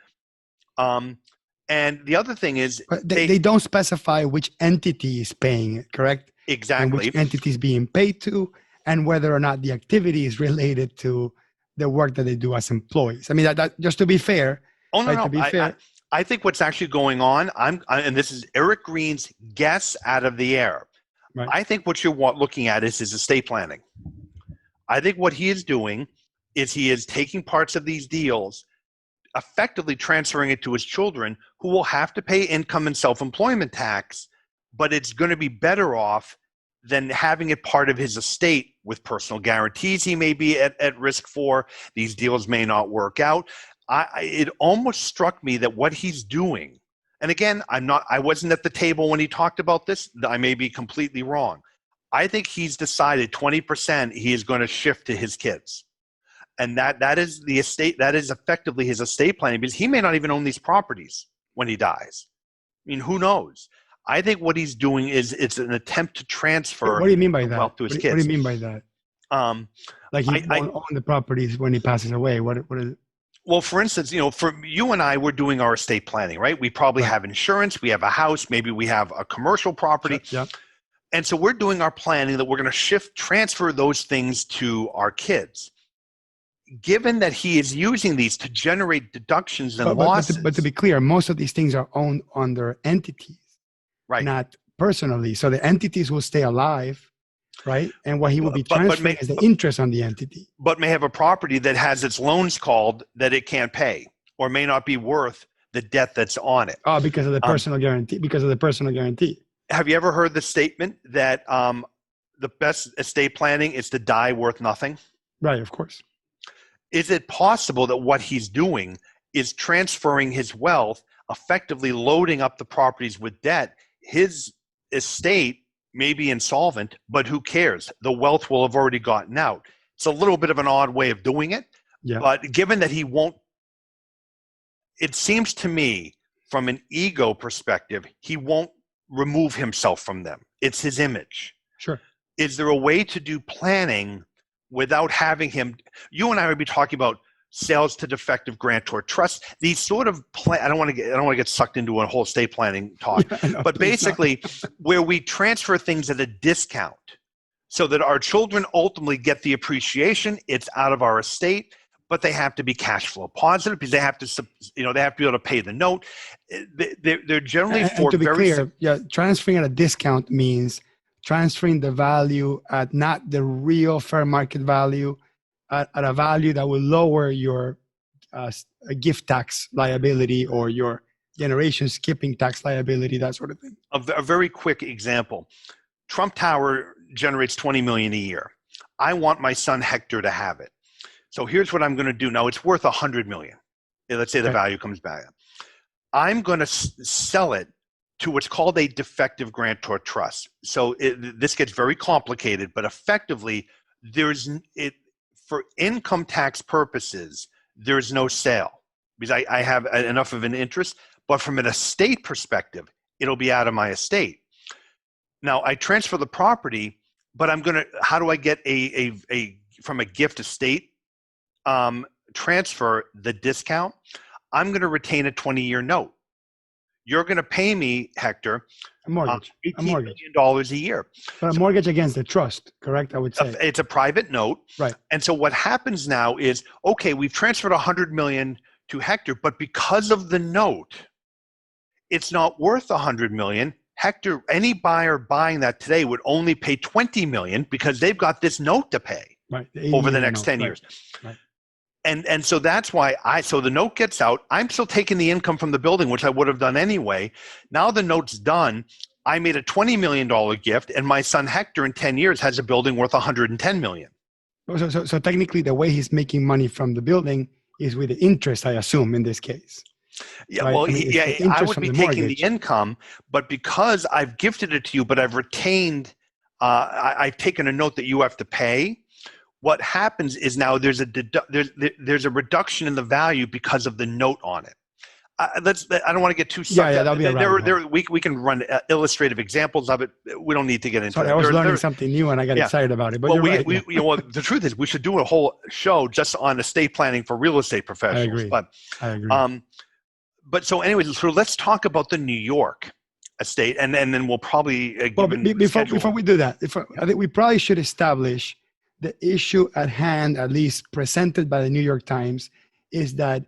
And the other thing is they don't specify which entity is paying it, correct? Exactly. And which entity is being paid to, and whether or not the activity is related to the work that they do as employees. I mean, that just to be fair. Oh, no, right, no. To be fair. I think what's actually going on, and this is Eric Green's guess out of the air. Right. I think what you're looking at is his estate planning. I think what he is doing is he is taking parts of these deals, effectively transferring it to his children, who will have to pay income and self-employment tax, but it's going to be better off than having it part of his estate with personal guarantees he may be at risk for. These deals may not work out. It almost struck me that what he's doing, and again, I wasn't at the table when he talked about this. I may be completely wrong. I think he's decided 20% he is going to shift to his kids. And that is the estate, that is effectively his estate planning, because he may not even own these properties when he dies. I mean, who knows? I think what he's doing is it's an attempt to transfer. What do you mean by that? Wealth to his kids. What do you mean by that? Like he won't own the properties when he passes away. What is it? Well, for instance, for you and I, we're doing our estate planning, right? We probably have insurance, we have a house, maybe we have a commercial property. Yeah. And so we're doing our planning that we're going to transfer those things to our kids. Given that he is using these to generate deductions and losses. But to be clear, most of these things are owned under entities, right? Not personally. So the entities will stay alive, right? And what he will be transferring is the interest on the entity. But may have a property that has its loans called that it can't pay, or may not be worth the debt that's on it. Oh, because of the personal guarantee. Because of the personal guarantee. Have you ever heard the statement that the best estate planning is to die worth nothing? Right, of course. Is it possible that what he's doing is transferring his wealth, effectively loading up the properties with debt? His estate may be insolvent, but who cares? The wealth will have already gotten out. It's a little bit of an odd way of doing it, but given that he won't, it seems to me from an ego perspective, he won't remove himself from them. It's his image. Sure. Is there a way to do planning without having him? You and I would be talking about sales to defective grantor trusts. These sort of I don't want to get sucked into a whole estate planning talk, but basically where we transfer things at a discount so that our children ultimately get the appreciation. It's out of our estate, but they have to be cash flow positive because they have to, they have to be able to pay the note. They're generally and to be clear, transferring at a discount means transferring the value at not the real fair market value, at a value that will lower your gift tax liability or your generation skipping tax liability, that sort of thing. A very quick example. Trump Tower generates $20 million a year. I want my son Hector to have it. So here's what I'm going to do. Now it's worth $100 million. Let's say the value comes back. I'm going to sell it to what's called a defective grantor trust. So this gets very complicated, but effectively, for income tax purposes, there's no sale because I have enough of an interest. But from an estate perspective, it'll be out of my estate. Now I transfer the property, but how do I get from a gift estate transfer the discount? I'm going to retain a 20-year note. You're going to pay me, Hector, $18 million a year. But a mortgage against the trust, correct? I would say. It's a private note. Right. And so what happens now is, okay, we've transferred $100 million to Hector, but because of the note, it's not worth $100 million. Hector, any buyer buying that today would only pay $20 million because they've got this note to pay over the next 10 years. Right. And so that's why so the note gets out. I'm still taking the income from the building, which I would have done anyway. Now the note's done. I made a $20 million gift, and my son Hector in 10 years has a building worth $110 million. So technically, the way he's making money from the building is with the interest, I assume, in this case. Yeah, right? well, I mean, I would be taking the income, but because I've gifted it to you, but I've retained, I've taken a note that you have to pay. What happens is now there's a reduction in the value because of the note on it. I don't want to get too sucked. Yeah, that'll be we can run illustrative examples of it. We don't need to get into Sorry, it. I was learning something new and I got excited about it. But well, the truth is, we should do a whole show just on estate planning for real estate professionals. I agree. But so anyways, so let's talk about the New York estate, and then we'll probably before we do that, I think we probably should establish the issue at hand, at least presented by the New York Times, is that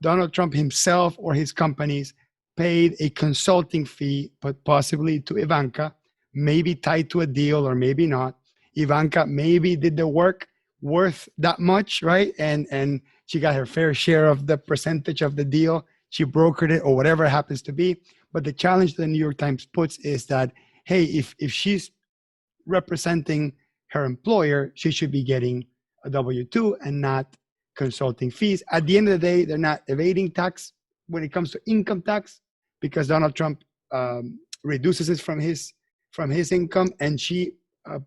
Donald Trump himself or his companies paid a consulting fee, but possibly to Ivanka, maybe tied to a deal or maybe not. Ivanka maybe did the work worth that much, right? And she got her fair share of the percentage of the deal. She brokered it or whatever it happens to be. But the challenge the New York Times puts is that, hey, if she's representing her employer, she should be getting a W-2 and not consulting fees. At the end of the day, they're not evading tax when it comes to income tax, because Donald Trump reduces it from his income, and she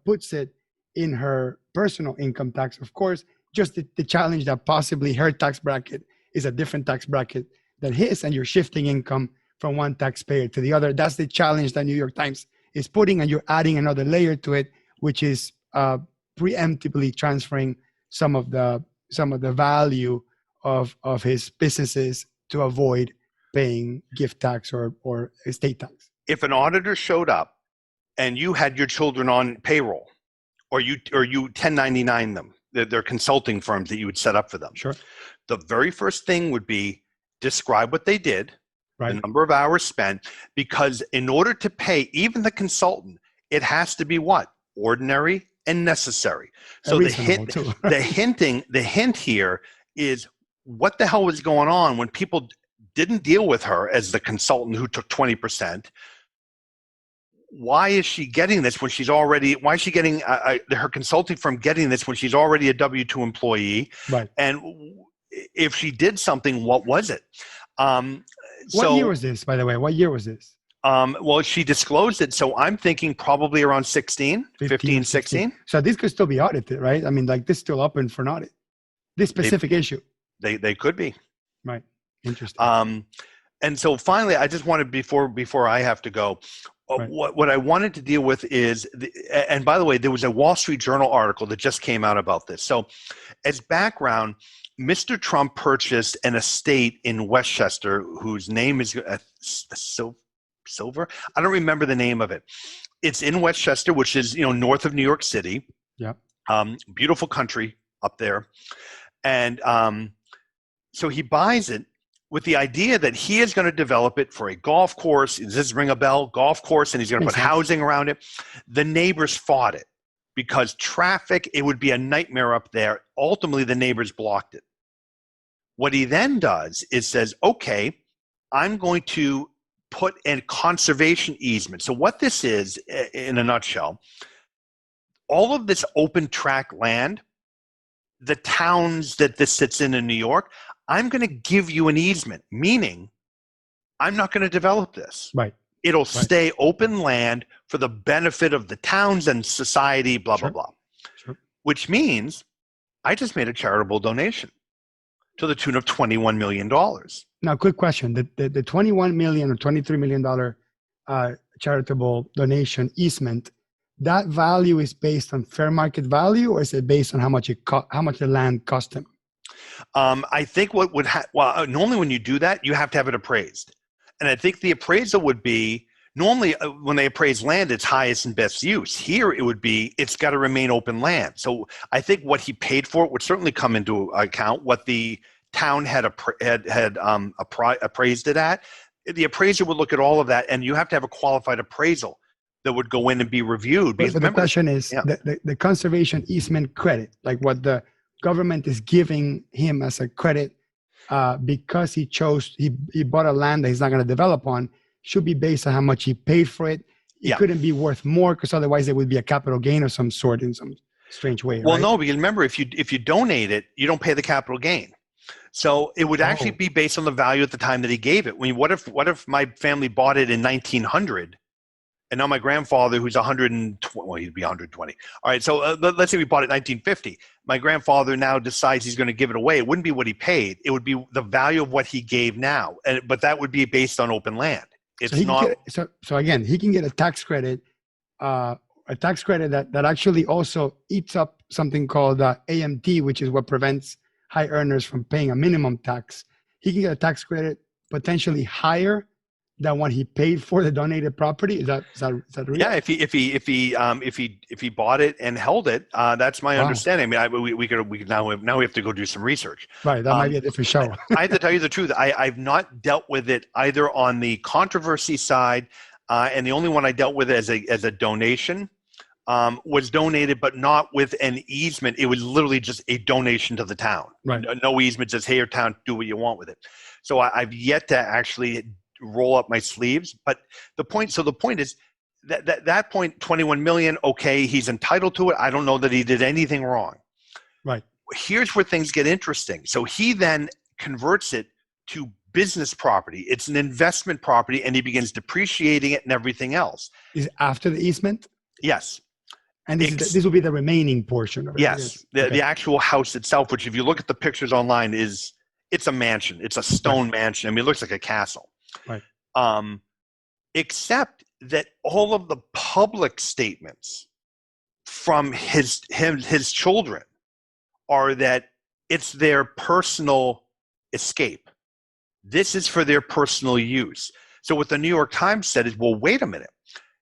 puts it in her personal income tax. Of course, just the challenge that possibly her tax bracket is a different tax bracket than his, and you're shifting income from one taxpayer to the other. That's the challenge that New York Times is putting, and you're adding another layer to it, which is preemptively transferring some of the value of his businesses to avoid paying gift tax or estate tax. If an auditor showed up and you had your children on payroll, or you 1099 them, they're consulting firms that you would set up for them. Sure. The very first thing would be describe what they did, right, the number of hours spent, because in order to pay even the consultant, it has to be what? Ordinary and necessary. So the hint here is, what the hell was going on when people didn't deal with her as the consultant who took 20%? Why is she getting this when she's already? Why is she getting her consulting firm getting this when she's already a W-2 employee? Right. And if she did something, what was it? What year was this, by the way? What year was this? Well, she disclosed it, so I'm thinking probably around 15, 16. So this could still be audited, right? I mean, like, this is still open for an audit. This specific issue. They could be. Right. Interesting. And so finally, I just wanted, before I have to go, right, what I wanted to deal with is, and by the way, there was a Wall Street Journal article that just came out about this. So as background, Mr. Trump purchased an estate in Westchester whose name is Silver. I don't remember the name of it. It's in Westchester, which is, north of New York City. Yeah. Beautiful country up there. And so he buys it with the idea that he is going to develop it for a golf course. Does this ring a bell? Golf course, and he's going to put housing around it. The neighbors fought it because traffic, it would be a nightmare up there. Ultimately, the neighbors blocked it. What he then does is says, okay, I'm going to put a conservation easement. So what this is, in a nutshell, all of this open tract land, the towns that this sits in New York, I'm going to give you an easement, meaning I'm not going to develop this. Right. It'll stay open land for the benefit of the towns and society, blah, sure, blah, blah. Sure. Which means I just made a charitable donation to the tune of $21 million. Now, quick question. The $21 million or $23 million charitable donation easement, that value is based on fair market value, or is it based on how much the land cost him? I think what would normally when you do that, you have to have it appraised. And I think the appraisal would be, normally when they appraise land, it's highest and best use. Here it would be, it's got to remain open land. So I think what he paid for it would certainly come into account. What the town had appraised it at, the appraiser would look at all of that, and you have to have a qualified appraisal that would go in and be reviewed. But the question is, the conservation easement credit, like what the government is giving him as a credit because he bought a land that he's not going to develop on, should be based on how much he paid for it. It couldn't be worth more, because otherwise there would be a capital gain of some sort in some strange way. Well, right? no, because remember, if you donate it, you don't pay the capital gain. So it would actually be based on the value at the time that he gave it. What if my family bought it in 1900, and now my grandfather, who's 120, well, he'd be 120. All right, so let's say we bought it in 1950. My grandfather now decides he's going to give it away. It wouldn't be what he paid. It would be the value of what he gave now, but that would be based on open land. It's so again, he can get a tax credit that actually also eats up something called AMT, which is what prevents high earners from paying a minimum tax. He can get a tax credit potentially higher than what he paid for the donated property. Is that real? Yeah, if he bought it and held it, that's my understanding. I mean, we could now we have to go do some research. Right, that might be a different show. I have to tell you the truth. I've not dealt with it either on the controversy side, and the only one I dealt with as a donation was donated, but not with an easement. It was literally just a donation to the town. Right. No easement, just, hey, your town, do what you want with it. So I've yet to actually roll up my sleeves. But the point is that point, 21 million, okay, he's entitled to it. I don't know that he did anything wrong. Right. Here's where things get interesting. So he then converts it to business property. It's an investment property, and he begins depreciating it and everything else. Is after the easement? Yes. And this will be the remaining portion of it. Yes. The actual house itself, which if you look at the pictures online, it's a mansion. It's a stone mansion. I mean, it looks like a castle. Right. Except that all of the public statements from his children are that it's their personal escape. This is for their personal use. So what the New York Times said is, well, wait a minute.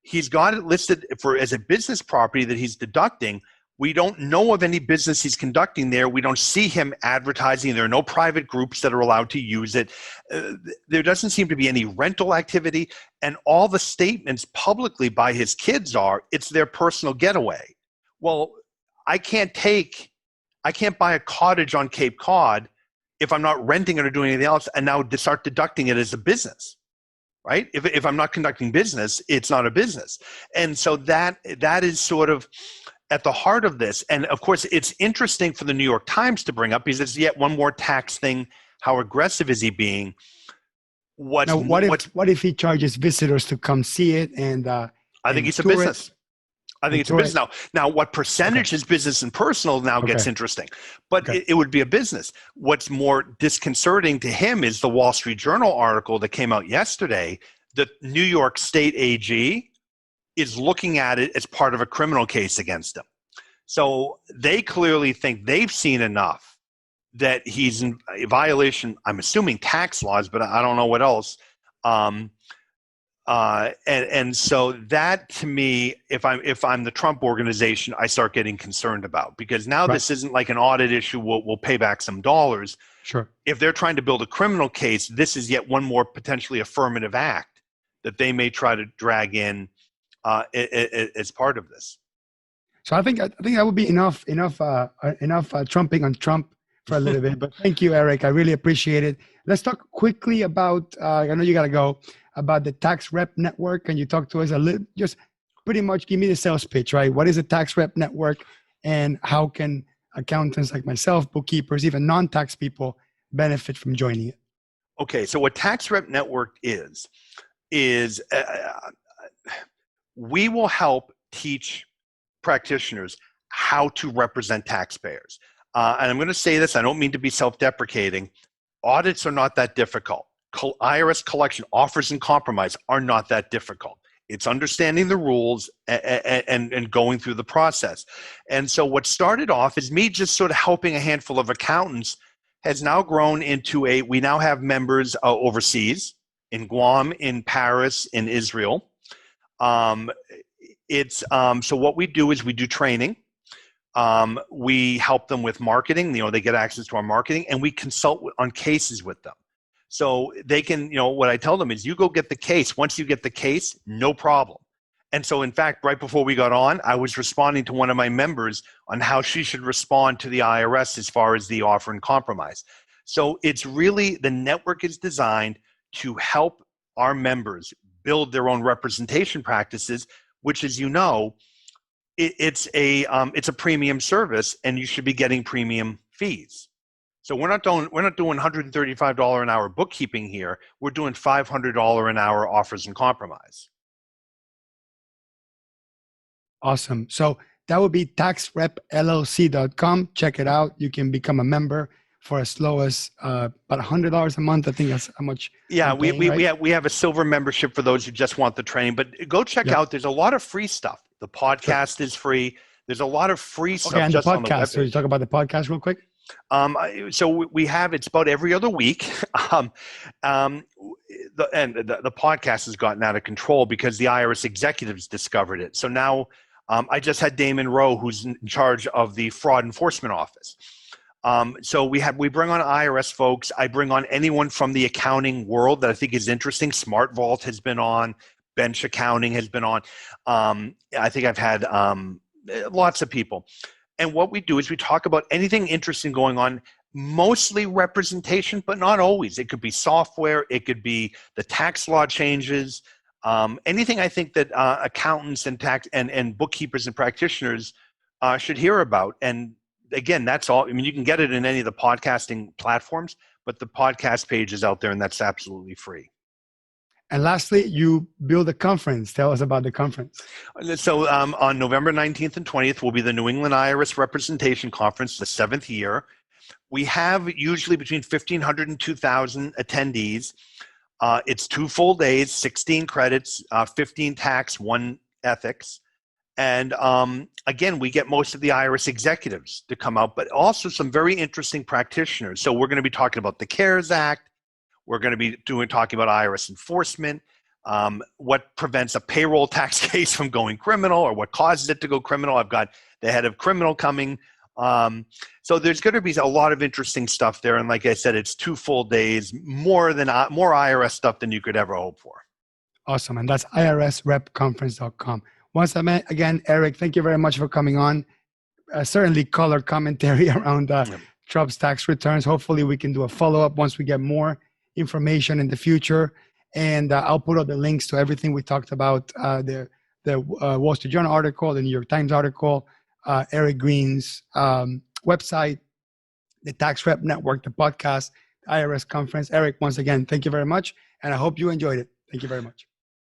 He's got it listed as a business property that he's deducting. We don't know of any business he's conducting there. We don't see him advertising. There are no private groups that are allowed to use it. There doesn't seem to be any rental activity. And all the statements publicly by his kids are, it's their personal getaway. Well, I can't buy a cottage on Cape Cod if I'm not renting it or doing anything else, and now start deducting it as a business. Right? If I'm not conducting business, it's not a business. And so that is sort of at the heart of this. And of course, it's interesting for the New York Times to bring up, because it's yet one more tax thing. How aggressive is he being? What if he charges visitors to come see it? And I think it's a business. I think it's a business now. What percentage is business and personal now gets interesting, but it would be a business. What's more disconcerting to him is the Wall Street Journal article that came out yesterday. The New York State AG is looking at it as part of a criminal case against him. So they clearly think they've seen enough that he's in violation, I'm assuming tax laws, but I don't know what else. And so that, to me, if I'm the Trump organization, I start getting concerned about, because now this isn't like an audit issue. We'll pay back some dollars. Sure. If they're trying to build a criminal case, this is yet one more potentially affirmative act that they may try to drag in as part of this. So I think that would be enough trumping on Trump for a little bit. But thank you, Eric. I really appreciate it. Let's talk quickly about. I know you got to go. About the tax rep network. Can you talk to us a little? Just pretty much give me the sales pitch, right? What is a tax rep network, and how can accountants like myself, bookkeepers, even non-tax people benefit from joining it? Okay, so what Tax Rep Network is we will help teach practitioners how to represent taxpayers. And I'm going to say this, I don't mean to be self-deprecating. Audits are not that difficult. IRS collection offers and compromise are not that difficult. It's understanding the rules and going through the process. And so what started off as me just sort of helping a handful of accountants has now grown into we now have members overseas, in Guam, in Paris, in Israel. So what we do is we do training. We help them with marketing. They get access to our marketing, and we consult on cases with them. So they can, what I tell them is, you go get the case. Once you get the case, no problem. And so, in fact, right before we got on, I was responding to one of my members on how she should respond to the IRS as far as the offer and compromise. So it's really, the network is designed to help our members build their own representation practices, which, as you know, it's a premium service, and you should be getting premium fees. So we're not doing $135 an hour bookkeeping here. We're doing $500 an hour offers and compromise. Awesome. So that would be taxrepllc.com. Check it out. You can become a member for as low as about $100 a month. I think that's how much. Yeah, I'm paying, right? we have a silver membership for those who just want the training. But go check out. There's a lot of free stuff. The podcast is free. There's a lot of free stuff and just the on the podcast. webpage. So you talk about the podcast real quick. So we have, it's about every other week. The podcast has gotten out of control because the IRS executives discovered it. So now I just had Damon Rowe, who's in charge of the fraud enforcement office. So we bring on IRS folks. I bring on anyone from the accounting world that I think is interesting. Smart Vault has been on. Bench Accounting has been on. I think I've had lots of people. And what we do is we talk about anything interesting going on, mostly representation, but not always. It could be software. It could be the tax law changes. Anything I think that accountants and tax and bookkeepers and practitioners should hear about. And again, that's all. I mean, you can get it in any of the podcasting platforms, but the podcast page is out there, and that's absolutely free. And lastly, you build a conference. Tell us about the conference. So on November 19th and 20th will be the New England IRS Representation Conference, the 7th year. We have usually between 1,500 and 2,000 attendees. It's 2 full days, 16 credits, 15 tax, 1 ethics. And again, we get most of the IRS executives to come out, but also some very interesting practitioners. So we're going to be talking about the CARES Act. We're going to be talking about IRS enforcement, what prevents a payroll tax case from going criminal, or what causes it to go criminal. I've got the head of criminal coming. So there's going to be a lot of interesting stuff there. And like I said, it's 2 full days, more IRS stuff than you could ever hope for. Awesome. And that's irsrepconference.com. Once again, Eric, thank you very much for coming on. Certainly color commentary around Trump's tax returns. Hopefully we can do a follow-up once we get more information in the future. And I'll put all the links to everything we talked about, the Wall Street Journal article, the New York Times article, Eric Green's website, the Tax Rep Network, the podcast, the IRS conference. Eric, once again, thank you very much. And I hope you enjoyed it. Thank you very much.